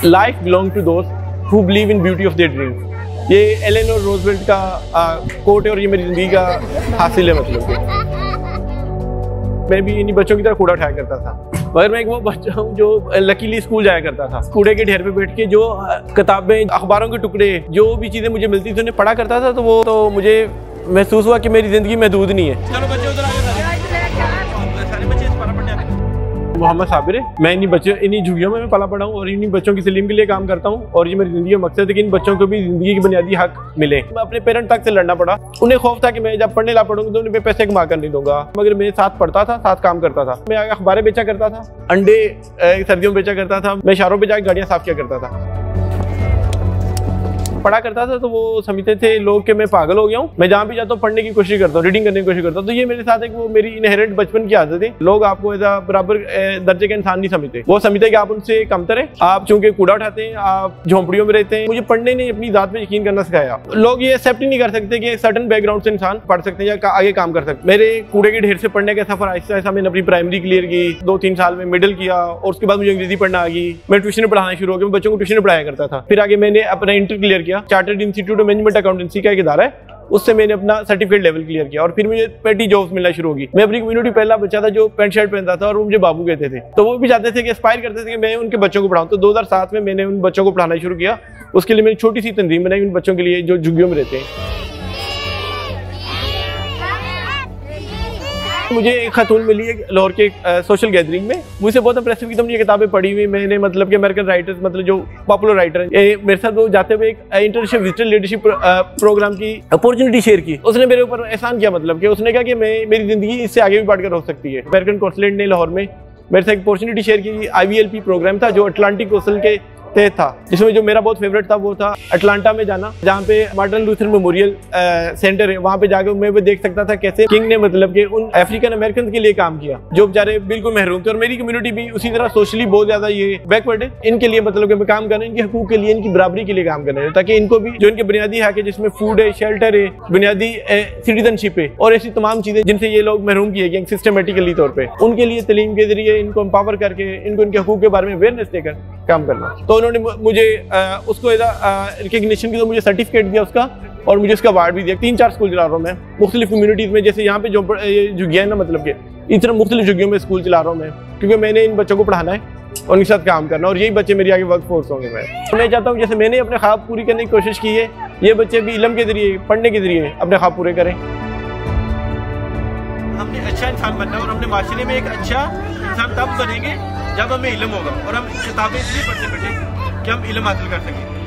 Life belong to दोस्त who believe in beauty of their dreams. ये Eleanor Roosevelt का coat है और ये मेरी जिंदगी का हासिल है। मतलब मैं भी इन्हीं बच्चों की तरह कूड़ा उठाया करता था, मगर मैं एक वो बच्चा हूँ जो लकीली स्कूल जाया करता था। कूड़े के ढेर पे बैठ के जो किताबें, अखबारों के टुकड़े, जो भी चीज़ें मुझे मिलती थी उन्हें पढ़ा करता था। तो मुझे महसूस हुआ कि मेरी ज़िंदगी महदूद नहीं है। चलो बच्चे उधर मोहम्मद साबिर है। मैं इन्हीं झुग्गियों में पला पड़ा हूँ और इन्हीं बच्चों की सलीम के लिए काम करता हूँ और ये मेरी ज़िंदगी का मकसद है कि इन बच्चों को भी ज़िंदगी की बुनियादी हक मिले। मैं अपने पेरेंट तक से लड़ना पड़ा। उन्हें खौफ था कि मैं जब पढ़ने ला पढ़ूंगा तो उन्हें पैसे कमा कर नहीं दूंगा, मगर मेरे साथ पढ़ता था, साथ काम करता था। मैं अखबारें बेचा करता था, अंडे सर्दियों में बेचा करता था, मैं शहरों पर जाकर गाड़ियाँ साफ किया करता था। पढ़ा करता था तो वो समझते थे लोग कि मैं पागल हो गया हूँ। मैं जहाँ भी जाता हूँ पढ़ने की कोशिश करता हूँ, रीडिंग करने की कोशिश करता हूँ। तो ये मेरे साथ एक वो मेरी इनहेरेंट बचपन की आदत है। लोग आपको ऐसा बराबर दर्जे का इंसान नहीं समझते, वो समझते कि आप उनसे कमतर हैं। आप चूंकि कूड़ा उठाते हैं, आप झोंपड़ियों में रहते हैं। मुझे पढ़ने ने अपनी जात पे यकीन करना सिखाया। लोग ये एक्सेप्ट ही नहीं कर सकते कि सर्टन बैकग्राउंड से इंसान पढ़ सकते हैं या आगे काम कर सकते हैं। मेरे कूड़े के ढेर से पढ़ने का सफर आहिस्ता आहिस्ता मैंने अपनी प्राइमरी क्लियर की, 2-3 साल में मिडिल किया और उसके बाद मुझे अंग्रेजी पढ़ना आ गई। मैं ट्यूशन पढ़ाना शुरू हो गया, बच्चों को ट्यूशन पढ़ाया करता था। फिर आगे मैंने अपना इंटर क्लियर किया, चार्टर्ड इंस्टीट्यूट मैनेजमेंट अकाउंटेंसी का एक इदारा है, उससे मैंने अपना सर्टिफिकेट लेवल क्लियर किया और फिर मुझे पेटी जॉब्स मिलना शुरू होगी। मैं अपनी कम्युनिटी पहला बच्चा था जो पैंट शर्ट पहनता था और वो मुझे बाबू कहते थे। तो वो भी चाहते थे कि एस्पायर करते थे कि मैं उनके बच्चों को पढ़ाऊं। तो 2007 में मैंने उन बच्चों को पढ़ाना शुरू किया। उसके लिए मैंने छोटी सी तंजीम बनाई उन बच्चों के लिए जो झुग्गियों में रहते हैं। मुझे एक खातून मिली है लाहौर के सोशल गैदरिंग में, मुझसे बहुत इंप्रेसिव की तुमने ये किताबें पढ़ी हुई। मैंने मतलब कि अमेरिकन राइटर्स, मतलब जो पॉपुलर राइटर हैं, मेरे साथ वो जाते हुए एक इंटर्नशिप विजिटर लीडरशिप प्रोग्राम की अपॉर्चुनिटी शेयर की। उसने मेरे ऊपर एहसान किया, मतलब कि उसने कहा कि मेरी जिंदगी इससे आगे भी बढ़कर हो सकती है। अमेरिकन कौंसलेट ने लाहौर में मेरे से एक अपॉर्चुनिटी शेयर की। IVLP प्रोग्राम था जो अटलांटिक कोस्टल के तहत था, जिसमें जो मेरा बहुत फेवरेट था वो था अटलांटा में जाना, जहाँ पे मार्टिन लूथर मेमोरियल सेंटर है। वहाँ पे जाकर मैं भी देख सकता था कैसे किंग ने मतलब कि उन अफ्रीकन अमेरिकन के लिए काम किया जो बेचारे बिल्कुल महरूम थे। और मेरी कम्युनिटी भी उसी तरह सोशली बहुत ज्यादा ये बैकवर्ड है। इनके लिए मतलब कि मैं काम कर रहा हूँ, इनके हकूक के लिए, इनकी बराबरी के लिए काम कर रहे हैं, ताकि इनको भी जो इनके बुनियादी हक है, जिसमें फूड है, शेल्टर है, बुनियादी सिटीजनशिप है और ऐसी तमाम चीजें जिनसे ये लोग महरूम किए गए सिस्टमेटिकली तौर पर, उनके लिए तलीम के जरिए इनको एम्पावर करके इनको इनके हकूक के बारे में अवेयरनेस देकर काम करना। तो उन्होंने मुझे उसको रिकग्निशन की, तो मुझे सर्टिफिकेट दिया उसका और मुझे उसका अवार्ड भी दिया। 3-4 स्कूल चला रहा हूँ मैं मुख्तलिफ कम्युनिटीज़ में, जैसे यहाँ पे जो झुग्गियाँ है ना, मतलब कि इस तरह मुख्तलिफ झुग्गियों में स्कूल चला रहा हूँ मैं, क्योंकि मैंने इन बच्चों को पढ़ाना है और उनके साथ काम करना और यही बच्चे मेरी आगे वर्क फोर्स होंगे। मैं चाहता हूँ जैसे मैंने अपने ख्वाब पूरी करने की कोशिश की है, ये बच्चे भी इल्म के जरिए, पढ़ने के जरिए अपने ख्वाब पूरे करें। हमने अच्छा इंसान बनना और अपने माशरे में एक अच्छा इंसान तब बनेंगे जब हमें इल्म होगा और हम किताबें इसलिए पढ़ते बैठे कि हम इल्म हासिल कर सकें।